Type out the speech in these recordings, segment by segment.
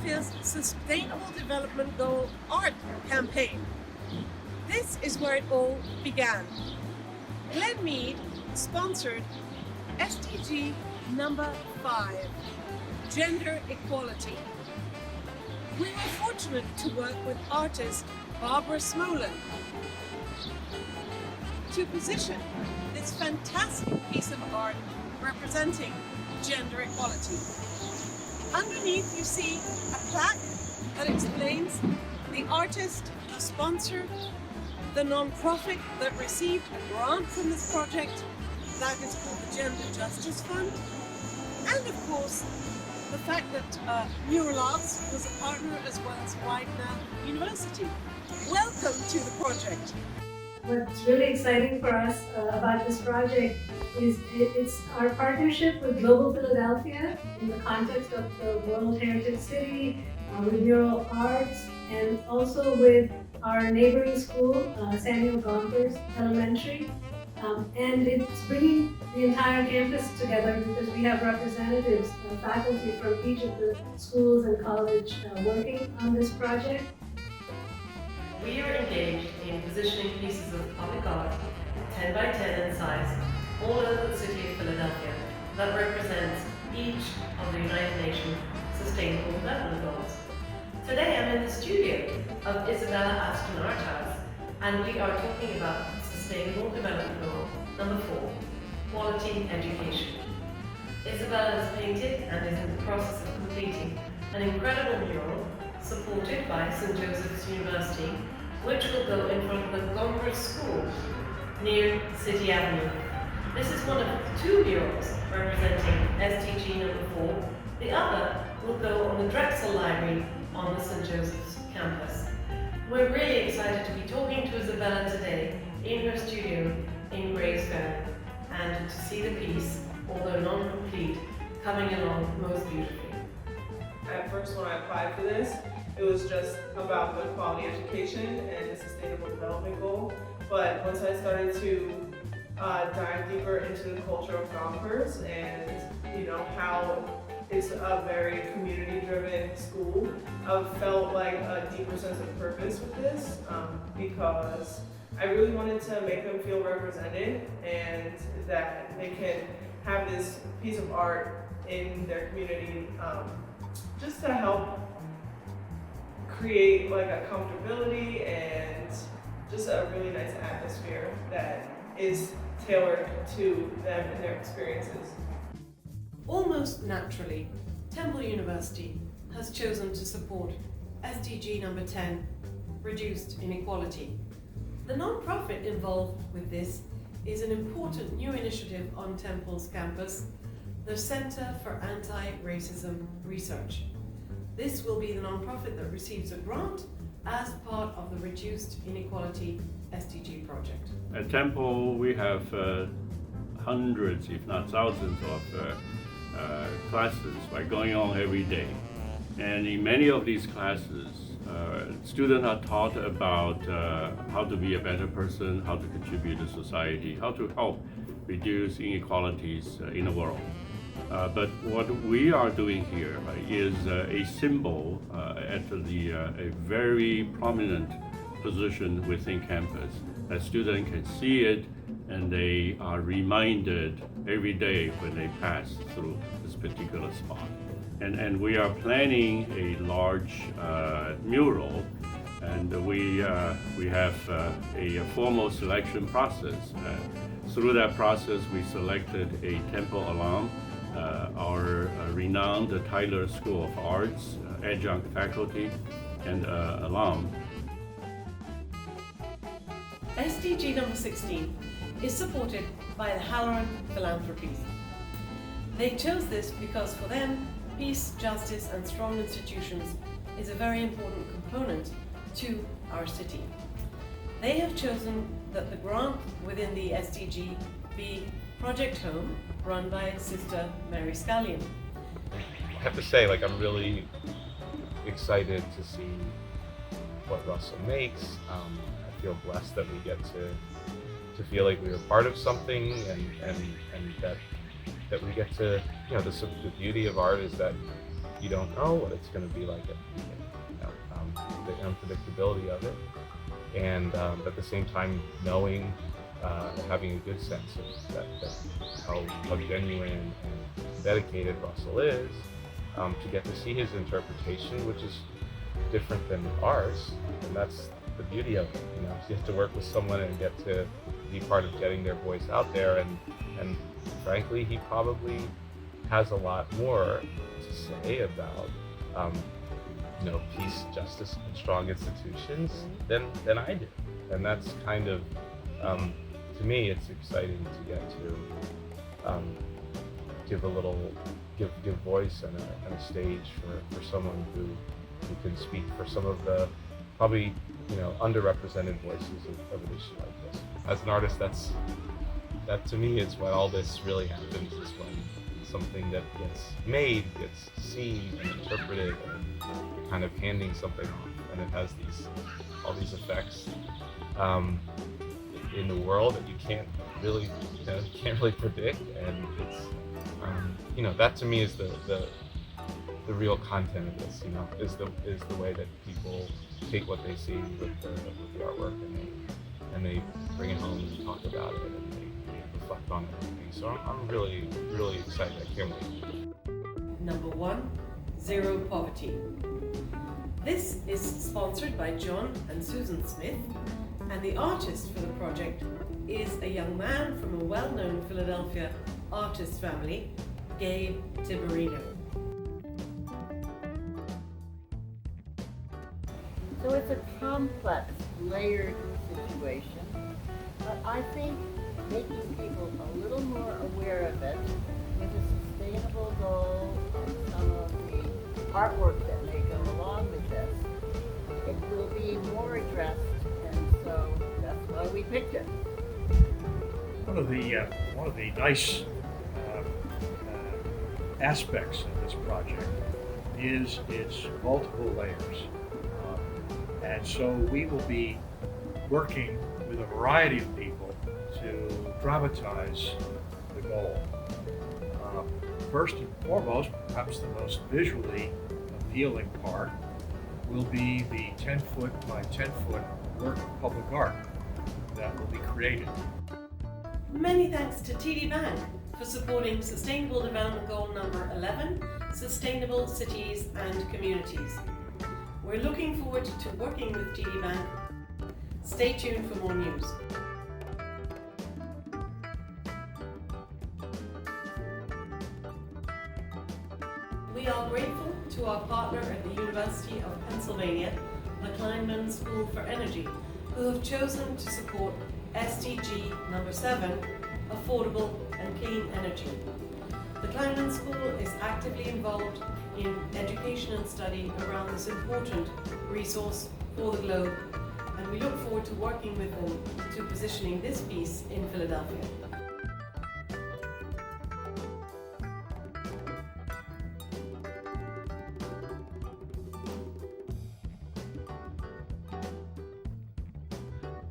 Philadelphia's Sustainable Development Goal Art Campaign. This is where it all began. Glen Mead sponsored SDG number 5, Gender Equality. We were fortunate to work with artist Barbara Smolin to position this fantastic piece of art representing gender equality. Underneath you see a plaque that explains the artist, the sponsor, the non-profit that received a grant from this project, that is called the Gender Justice Fund, and of course the fact that Mural Arts was a partner as well as Widener University. Welcome to the project. What's really exciting for us about this project is it's our partnership with Global Philadelphia in the context of the World Heritage City, with Mural Arts, and also with our neighboring school, Samuel Gompers Elementary. And it's bringing the entire campus together because we have representatives, faculty from each of the schools and college working on this project. We are engaged in positioning pieces of public art, 10 by 10 in size, all over the city of Philadelphia, that represents each of the United Nations Sustainable Development Goals. Today I'm in the studio of Isabella Aston Art House, and we are talking about Sustainable Development Goal number 4, Quality Education. Isabella has painted and is in the process of completing an incredible mural supported by St. Joseph's University, which will go in front of the Gompers School near City Avenue. This is one of 2 murals representing SDG number 4. The other will go on the Drexel Library on the St. Joseph's campus. We're really excited to be talking to Isabella today in her studio in Graysville and to see the piece, although non-complete, coming along most beautifully. At first, when I applied for this, it was just about the quality education and the sustainable development goal. But once I started to dive deeper into the culture of Gompers and how it's a very community-driven school, I felt like a deeper sense of purpose with this because I really wanted to make them feel represented and that they can have this piece of art in their community just to help create like a comfortability and just a really nice atmosphere that is tailored to them and their experiences. Almost naturally, Temple University has chosen to support SDG number 10, Reduced Inequality. The non-profit involved with this is an important new initiative on Temple's campus, the Center for Anti-Racism Research. This will be the non-profit that receives a grant as part of the Reduced Inequality SDG project. At Temple, we have hundreds, if not thousands, of classes going on every day. And in many of these classes, students are taught about how to be a better person, how to contribute to society, how to help reduce inequalities in the world. But what we are doing here is a symbol at a very prominent position within campus. That students can see it and they are reminded every day when they pass through this particular spot. And we are planning a large mural, and we have a formal selection process. Through that process, we selected a Temple alum, our renowned Tyler School of Arts, adjunct faculty, and alum. SDG number 16 is supported by the Halloran Philanthropies. They chose this because for them, peace, justice, and strong institutions is a very important component to our city. They have chosen that the grant within the SDG be Project Home, run by Sister Mary Scallion. I have to say, I'm really excited to see what Russell makes. I feel blessed that we get to feel like we are part of something, and that we get to, the beauty of art is that you don't know what it's going to be like at the beginning, the unpredictability of it, and at the same time knowing, having a good sense of how genuine and dedicated Russell is, to get to see his interpretation, which is different than ours, and that's the beauty of it. You know, you have to work with someone and get to be part of getting their voice out there, and frankly, he probably has a lot more to say about peace, justice, and strong institutions than I do, and that's kind of to me, it's exciting to get to give voice and a stage for someone who can speak for some of the probably underrepresented voices of an issue like this. As an artist, that to me is when all this really happens, is when something that gets made gets seen and interpreted, and you're kind of handing something off, and it has all these effects in the world that you can't really predict, and it's that to me is the real content of this, is the way that people take what they see with the artwork, and they bring it home and talk about it, and they reflect on everything. So I'm really, really excited. I can't wait. Number 1, Zero Poverty. This is sponsored by John and Susan Smith, and the artist for the project is a young man from a well-known Philadelphia artist family, Gabe Tiberino. So it's a complex, layered situation, but I think making people a little more aware of it with a sustainable goal and some of the artwork that may go along with this, it will be more addressed, and so that's why we picked it. One of the nice aspects of this project is its multiple layers. And so we will be working with a variety of people to dramatize the goal. First and foremost, perhaps the most visually appealing part will be the 10-foot by 10-foot work of public art that will be created. Many thanks to TD Bank for supporting Sustainable Development Goal number 11, Sustainable Cities and Communities. We're looking forward to working with TD Bank. Stay tuned for more news. We are grateful to our partner at the University of Pennsylvania, the Kleinman School for Energy, who have chosen to support SDG number 7, Affordable and Clean Energy. The Kleinman School is actively involved in education and study around this important resource for the globe, and we look forward to working with them to positioning this piece in Philadelphia.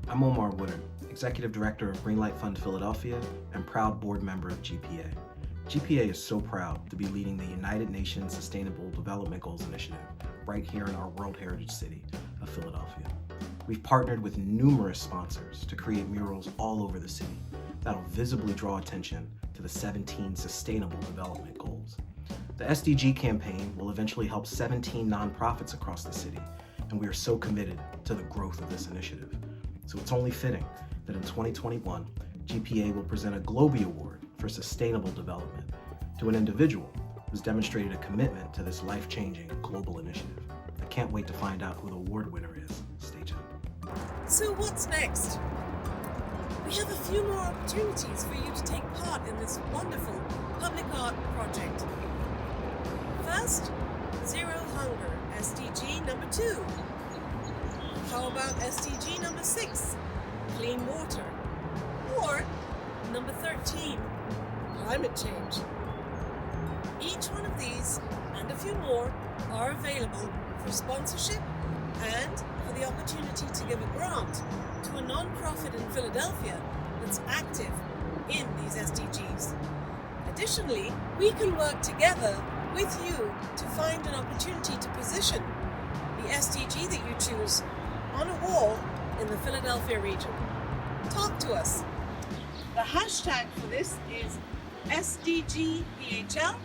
I'm Omar Woodard, Executive Director of Greenlight Fund Philadelphia and proud board member of GPA. GPA is so proud to be leading the United Nations Sustainable Development Goals Initiative right here in our World Heritage City of Philadelphia. We've partnered with numerous sponsors to create murals all over the city that'll visibly draw attention to the 17 Sustainable Development Goals. The SDG campaign will eventually help 17 nonprofits across the city, and we are so committed to the growth of this initiative. So it's only fitting that in 2021, GPA will present a Globee Award for Sustainable Development to an individual who's demonstrated a commitment to this life-changing global initiative. I can't wait to find out who the award winner is. Stay tuned. So what's next? We have a few more opportunities for you to take part in this wonderful public art project. First, Zero Hunger, SDG number 2. How about SDG number 6, Clean Water? Or number 13, Climate Change. Each one of these and a few more are available for sponsorship and for the opportunity to give a grant to a non-profit in Philadelphia that's active in these SDGs. Additionally, we can work together with you to find an opportunity to position the SDG that you choose on a wall in the Philadelphia region. Talk to us. The hashtag for this is SDGPHL